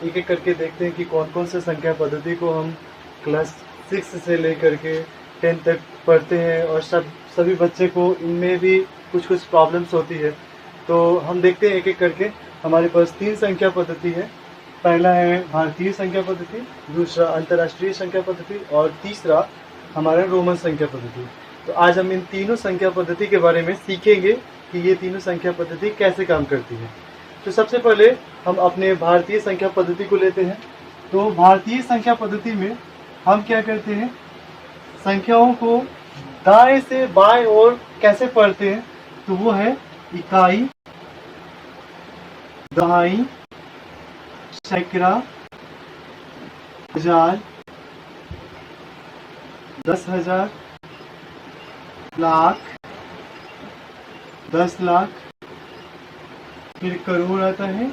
एक एक करके देखते हैं कि कौन कौन से संख्या पद्धति को हम क्लास 6 से लेकर के 10 तक पढ़ते हैं और सभी बच्चे को इनमें भी कुछ कुछ प्रॉब्लम्स होती है। तो हम देखते हैं एक एक करके। हमारे पास 3 संख्या पद्धति है। पहला है भारतीय संख्या पद्धति, दूसरा अंतर्राष्ट्रीय संख्या पद्धति और तीसरा हमारा रोमन संख्या पद्धति। तो आज हम इन तीनों संख्या पद्धति के बारे में सीखेंगे कि ये तीनों संख्या पद्धति कैसे काम करती है। तो सबसे पहले हम अपने भारतीय संख्या पद्धति को लेते हैं। तो भारतीय संख्या पद्धति में हम क्या करते हैं, संख्याओं को दाएं से बाएं ओर कैसे पढ़ते हैं, तो वो है इकाई, दहाई, सैकड़ा, हजार, 10,000, लाख, 10 लाख, फिर करोड़ आता है,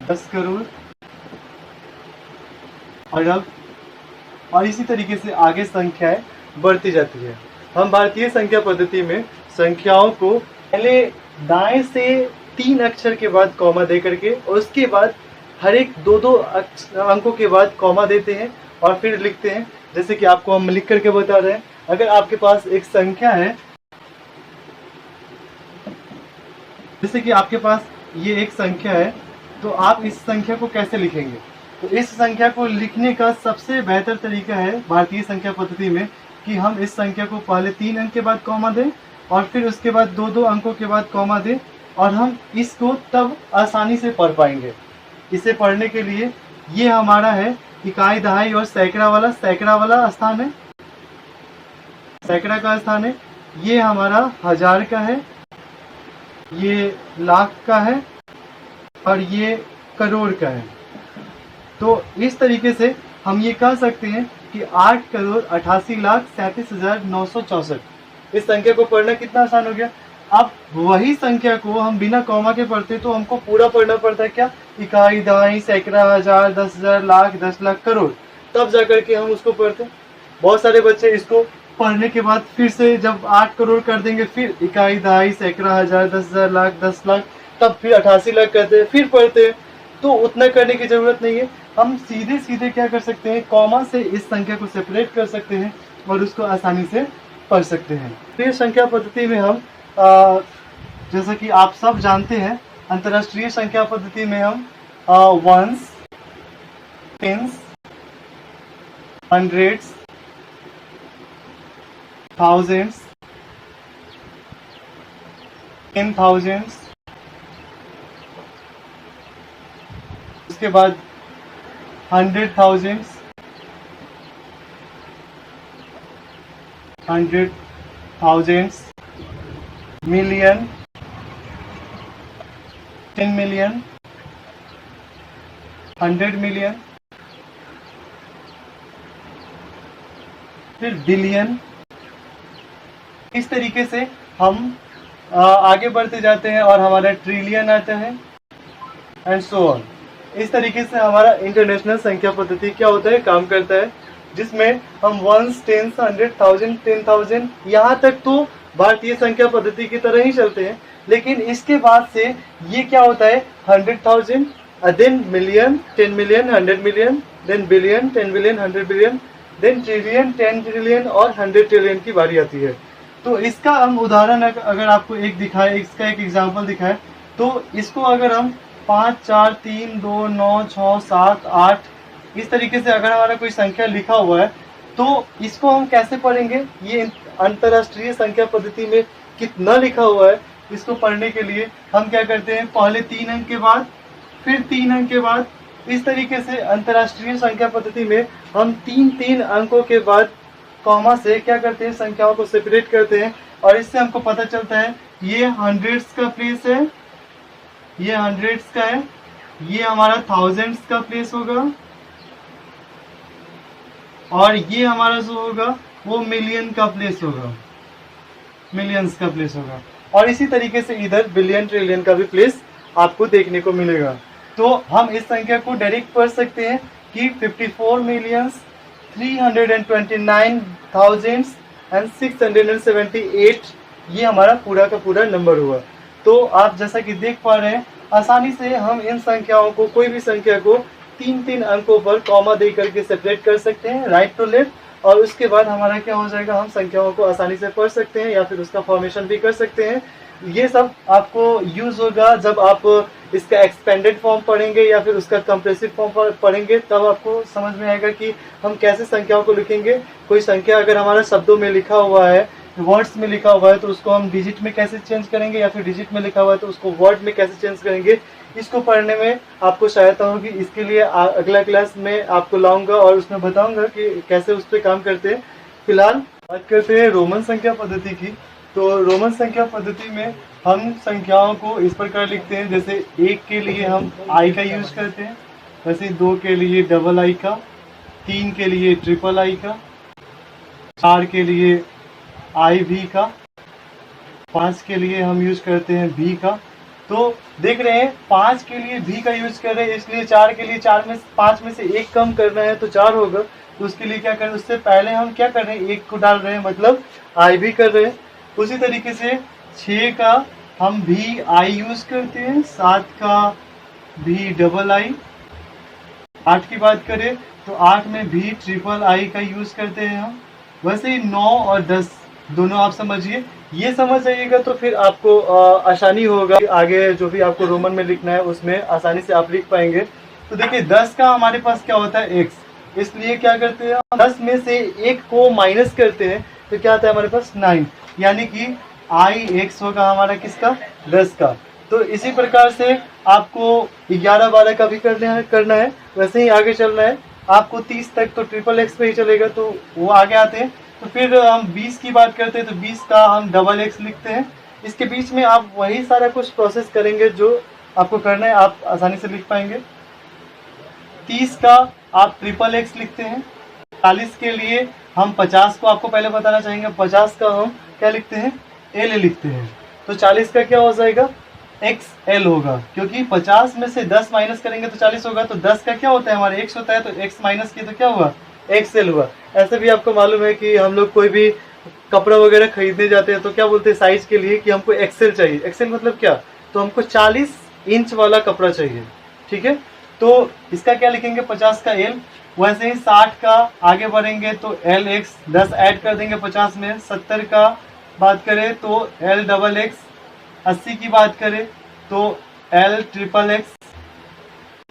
10 करोड़, अरब, और इसी तरीके से आगे संख्याएं बढ़ती जाती है। हम भारतीय संख्या पद्धति में संख्याओं को पहले दाएं से 3 अक्षर के बाद कॉमा दे करके और उसके बाद हर एक 2-2 अंकों के बाद कॉमा देते हैं और फिर लिखते हैं। जैसे कि आपको हम लिख करके बता रहे हैं, अगर आपके पास एक संख्या है, जैसे कि आपके पास ये एक संख्या है, तो आप इस संख्या को कैसे लिखेंगे। तो इस संख्या को लिखने का सबसे बेहतर तरीका है भारतीय संख्या पद्धति में कि हम इस संख्या को पहले 3 अंक के बाद कॉमा दें और फिर उसके बाद 2-2 अंकों के बाद कॉमा दें, और हम इसको तब आसानी से पढ़ पाएंगे। इसे पढ़ने के लिए ये हमारा है इकाई, दहाई और सैकड़ा वाला स्थान है, सैकड़ा का स्थान है। ये हमारा हजार का है, ये लाख का है और ये करोड़ का है। तो इस तरीके से हम ये कह सकते हैं कि 8,88,37,964 इस संख्या को पढ़ना कितना आसान हो गया। अब वही संख्या को हम बिना कॉमा के पढ़ते तो हमको पूरा पढ़ना पड़ता है, क्या, इकाई, दहाई, सैकड़ा, हजार, 10,000, लाख, 10 लाख, करोड़, तब जाकर के हम उसको पढ़ते। बहुत सारे बच्चे इसको पढ़ने के बाद फिर से जब 8 करोड़ कर देंगे, फिर इकाई, दहाई, सैकड़ा, हजार, 10,000, लाख, 10 लाख, तब फिर 88 लाख करते हैं, फिर पढ़ते हैं। तो उतना करने की जरूरत नहीं है। हम सीधे सीधे क्या कर सकते हैं, कॉमा से इस संख्या को सेपरेट कर सकते हैं और उसको आसानी से पढ़ सकते हैं। फिर संख्या पद्धति में हम जैसा कि आप सब जानते हैं, अंतर्राष्ट्रीय संख्या पद्धति में हम once, tense, hundreds, thousands, 10,000s, उसके बाद 100,000s, 100,000s, million, 10 million, 100 million, फिर बिलियन। इस तरीके से हम आगे बढ़ते जाते हैं और हमारा ट्रिलियन आता है एंड सो ऑन। इस तरीके से हमारा इंटरनेशनल संख्या पद्धति क्या होता है, काम करता है, जिसमें हम वंस, टेंस, 100,000, 10,000 यहाँ तक तो भारतीय संख्या पद्धति की तरह ही चलते हैं। लेकिन इसके बाद से ये क्या होता है, 100,000, then million, 10 million, 100 million, then billion, 10 billion, 100 billion, then trillion, 10 trillion और 100 ट्रिलियन की बारी आती है। तो इसका हम उदाहरण अगर आपको एक दिखाए, इसका एक एग्जाम्पल दिखाए, तो इसको अगर हम 5, 4, 3, 2, 9, 6, 7, 8 इस तरीके से अगर हमारा कोई संख्या लिखा हुआ है, तो इसको हम कैसे पढ़ेंगे। ये अंतर्राष्ट्रीय संख्या पद्धति में कितना लिखा हुआ है, इसको पढ़ने के लिए हम क्या करते हैं, पहले 3 अंक के बाद फिर 3 अंक के बाद, इस तरीके से अंतर्राष्ट्रीय संख्या पद्धति में हम 3-3 अंकों के बाद कॉमा से क्या करते हैं, संख्याओं को सेपरेट करते हैं। और इससे हमको पता चलता है ये हंड्रेड्स का प्लेस है, ये हंड्रेड्स का है, ये हमारा थाउजेंड्स का प्लेस होगा और ये हमारा जो होगा वो मिलियन का प्लेस होगा, मिलियंस का प्लेस होगा। और इसी तरीके से इधर बिलियन, ट्रिलियन का भी प्लेस आपको देखने को मिलेगा। तो हम इस संख्या को डायरेक्ट पढ़ सकते हैं कि 54,329,678 ये हमारा पूरा का पूरा नंबर हुआ। तो आप जैसा कि देख पा रहे हैं, आसानी से हम इन संख्याओं को, कोई भी संख्या को 3-3 अंकों पर कॉमा दे करके सेपरेट कर सकते हैं राइट टू लेफ्ट, और उसके बाद हमारा क्या हो जाएगा, हम संख्याओं को आसानी से पढ़ सकते हैं या फिर उसका फॉर्मेशन भी कर सकते हैं। ये सब आपको यूज होगा जब आप इसका एक्सपेंडेड फॉर्म पढ़ेंगे या फिर उसका कंप्रेसिव फॉर्म पढ़ेंगे, तब आपको समझ में आएगा कि हम कैसे संख्याओं को लिखेंगे। कोई संख्या अगर हमारा शब्दों में लिखा हुआ है, वर्ड्स में लिखा हुआ है, तो उसको हम डिजिट में कैसे चेंज करेंगे, या फिर डिजिट में लिखा हुआ है तो उसको वर्ड में कैसे चेंज करेंगे, इसको पढ़ने में आपको सहायता होगी। इसके लिए अगला क्लास में आपको लाऊंगा और उसमें बताऊंगा कि कैसे उस पर काम करते हैं। फिलहाल बात करते हैं रोमन संख्या पद्धति की। तो रोमन संख्या पद्धति में हम संख्याओं को इस प्रकार लिखते हैं, जैसे 1 के लिए हम आई का यूज करते हैं, वैसे 2 के लिए डबल आई का, 3 के लिए ट्रिपल आई का, 4 के लिए आई भी का, 5 के लिए हम यूज करते हैं भी का। तो देख रहे हैं 5 के लिए भी का यूज कर रहे हैं, इसलिए 4 के लिए 5 में से 1 कम करना है तो 4 होगा। तो उसके लिए क्या करें, उससे पहले हम क्या कर रहे हैं, 1 को डाल रहे हैं, मतलब आई भी कर रहे हैं। उसी तरीके से 6 का हम भी आई यूज करते हैं, 7 का भी डबल आई। 8 की बात करें तो 8 में भी ट्रिपल आई का यूज करते हैं हम। वैसे ही 9 और 10 दोनों आप समझिए, ये समझ जाइएगा तो फिर आपको आसानी होगा, आगे जो भी आपको रोमन में लिखना है उसमें आसानी से आप लिख पाएंगे। तो देखिए 10 का हमारे पास क्या होता है, x, इसलिए क्या करते हैं, 10 में से 1 को माइनस करते हैं तो क्या आता है हमारे पास 9, यानी कि आई एक्स होगा हमारा किसका, 10 का। तो इसी प्रकार से आपको 11-12 का भी करना है, वैसे ही आगे चलना है आपको। 30 तक तो ट्रिपल एक्स पे ही चलेगा, तो वो आगे आते हैं। तो फिर हम 20 की बात करते हैं तो 20 का हम डबल एक्स लिखते हैं। इसके बीच में आप वही सारा कुछ प्रोसेस करेंगे जो आपको करना है, आप आसानी से लिख पाएंगे। 30 का आप ट्रिपल एक्स लिखते हैं। 40 के लिए हम 50 को आपको पहले बताना चाहेंगे, 50 का हम क्या लिखते हैं, एल लिखते हैं। तो 40 का क्या हो जाएगा, एक्स एल होगा, क्योंकि 50 में से 10 माइनस करेंगे तो 40 होगा। तो 10 का क्या होता है हमारे एक्स होता है, तो एक्स माइनस किया तो क्या हुआ, एक्स एल हुआ। ऐसे भी आपको मालूम है कि हम लोग कोई भी कपड़ा वगैरह खरीदने जाते हैं तो क्या बोलते हैं साइज के लिए कि हमको एक्सेल चाहिए। एक्सेल मतलब क्या, तो हमको 40 इंच वाला कपड़ा चाहिए, ठीक है। तो इसका क्या लिखेंगे, 50 का एल। वैसे ही 60 का आगे बढ़ेंगे तो एल एक्स, 10 ऐड कर देंगे 50 में। 70 का बात करें तो एल डबल एक्स। 80 की बात करें तो एल ट्रिपल एक्स।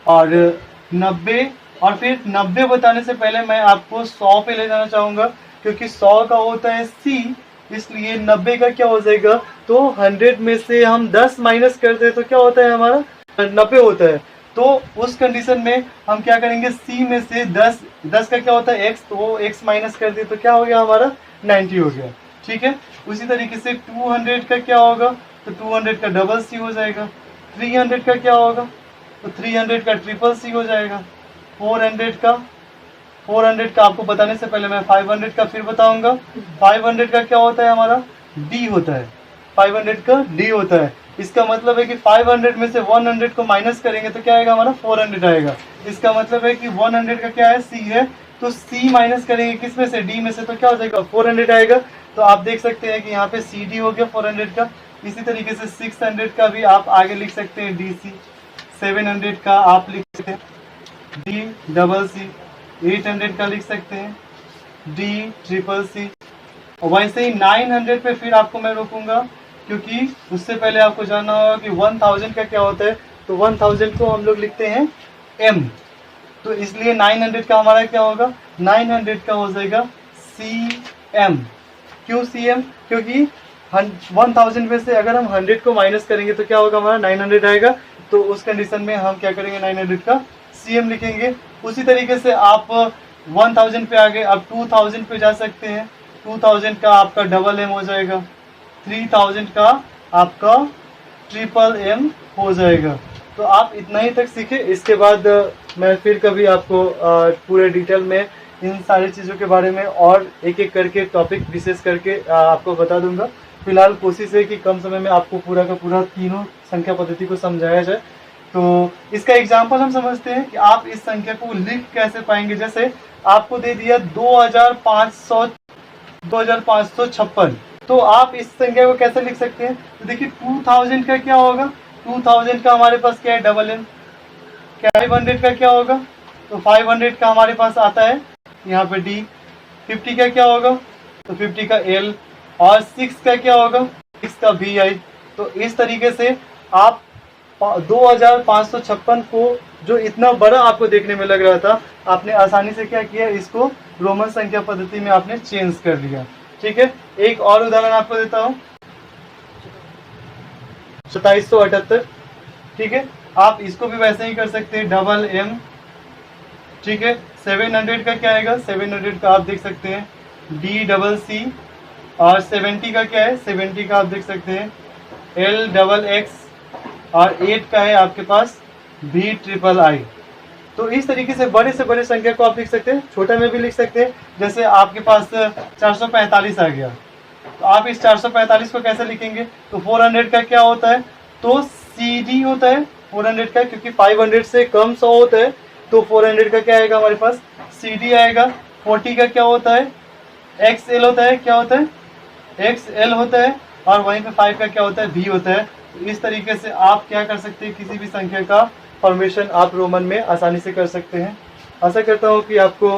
और 90, और फिर 90 बताने से पहले मैं आपको 100 पे ले जाना चाहूंगा, क्योंकि 100 का होता है सी, इसलिए 90 का क्या हो जाएगा, तो 100 में से हम 10 माइनस करते हैं तो क्या होता है हमारा 90 होता है। तो उस कंडीशन में हम क्या करेंगे, सी में से 10 का क्या होता है एक्स, तो वो एक्स माइनस कर दिए तो क्या हो गया हमारा 90 हो गया, ठीक है। उसी तरीके से 200 का क्या होगा, तो 200 का डबल सी हो जाएगा। 300 का क्या होगा, तो 300 का ट्रिपल सी हो जाएगा। 400 का आपको बताने से पहले मैं 500 का फिर बताऊंगा। 500 का क्या होता है हमारा, डी होता है, 500 का डी होता है। इसका मतलब है कि 500 में से 100 को माइनस करेंगे तो क्या आएगा हमारा 400 आएगा। इसका मतलब है कि 100 का क्या है, सी है, तो सी माइनस करेंगे किस में से, डी में से, तो क्या हो जाएगा 400 आएगा। तो आप देख सकते हैं कि यहाँ पे सी डी हो गया 400 का। इसी तरीके से 600 का भी आप आगे लिख सकते हैं डी सी। 700 का आप लिख सकते हैं डी डबल सी। 800 का लिख सकते हैं डी ट्रिपल सी। और वैसे ही 900 पे फिर आपको मैं रोकूंगा, क्योंकि उससे पहले आपको जानना होगा कि 1000 का क्या होता है। तो 1000 को हम लोग लिखते हैं एम, तो इसलिए 900 का हमारा क्या होगा, 900 का हो जाएगा सी एम। क्यों सी एम, क्योंकि 1000 में से अगर हम 100 को माइनस करेंगे तो क्या होगा हमारा 900 आएगा। तो उस कंडीशन में हम क्या करेंगे, 900 का सी एम लिखेंगे। उसी तरीके से आप 1000 पे आगे अब 2000 पे जा सकते हैं। 2000 का आपका डबल एम हो जाएगा। 3000 का आपका ट्रिपल एम हो जाएगा। तो आप इतना ही तक सीखे। इसके बाद मैं फिर कभी आपको पूरे डिटेल में इन सारी चीज़ों के बारे में और एक एक करके टॉपिक विशेष करके आपको बता दूंगा। फिलहाल कोशिश है कि कम समय में आपको पूरा का पूरा तीनों संख्या पद्धति को समझाया जाए। तो इसका एग्जाम्पल हम समझते हैं कि आप इस संख्या को लिख कैसे पाएंगे। जैसे आपको दे दिया 2556, तो आप इस संख्या को कैसे लिख सकते हैं? तो देखिए 2000 का क्या होगा, 2000 का हमारे पास क्या है, डबल एन। 500 का क्या होगा, तो 500 का हमारे पास आता है यहाँ पे डी। 50 का क्या होगा, तो 50 का एल। और 6 का क्या होगा, 6 का वी आई। तो इस तरीके से आप 2556 को, जो इतना बड़ा आपको देखने में लग रहा था, आपने आसानी से क्या किया, इसको रोमन संख्या पद्धति में आपने चेंज कर लिया। ठीक है, एक और उदाहरण आपको देता हूं, 2778। ठीक है, आप इसको भी वैसे ही कर सकते हैं, डबल एम। ठीक है, 700 का क्या आएगा, 700 का आप देख सकते हैं डी डबल सी। और 70 का क्या है, 70 का आप देख सकते हैं एल डबल एक्स। और 8 का है आपके पास भी ट्रिपल आई। तो इस तरीके से बड़े संख्या को आप लिख सकते हैं, छोटा में भी लिख सकते हैं। जैसे आपके पास 445 आ गया, तो आप इस 445 को कैसे लिखेंगे, तो 400 का क्या होता है, तो सी डी होता है 400 का, क्योंकि 500 से कम 100 होता है, तो 400 का क्या आएगा हमारे पास, सी डी आएगा। 40 का क्या होता है, एक्स एल होता है, क्या होता है, एक्स एल होता है। और वहीं पे 5 का क्या होता है, भी होता है। तो इस तरीके से आप क्या कर सकते हैं, किसी भी संख्या का फॉर्मेशन आप रोमन में आसानी से कर सकते हैं। आशा करता हूँ कि आपको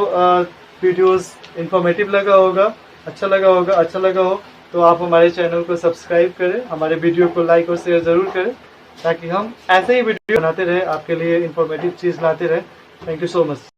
वीडियोस इंफॉर्मेटिव लगा होगा, अच्छा लगा हो तो आप हमारे चैनल को सब्सक्राइब करें, हमारे वीडियो को लाइक और शेयर ज़रूर करें, ताकि हम ऐसे ही वीडियो बनाते रहे, आपके लिए इंफॉर्मेटिव चीज़ लाते रहे। Thank you so much.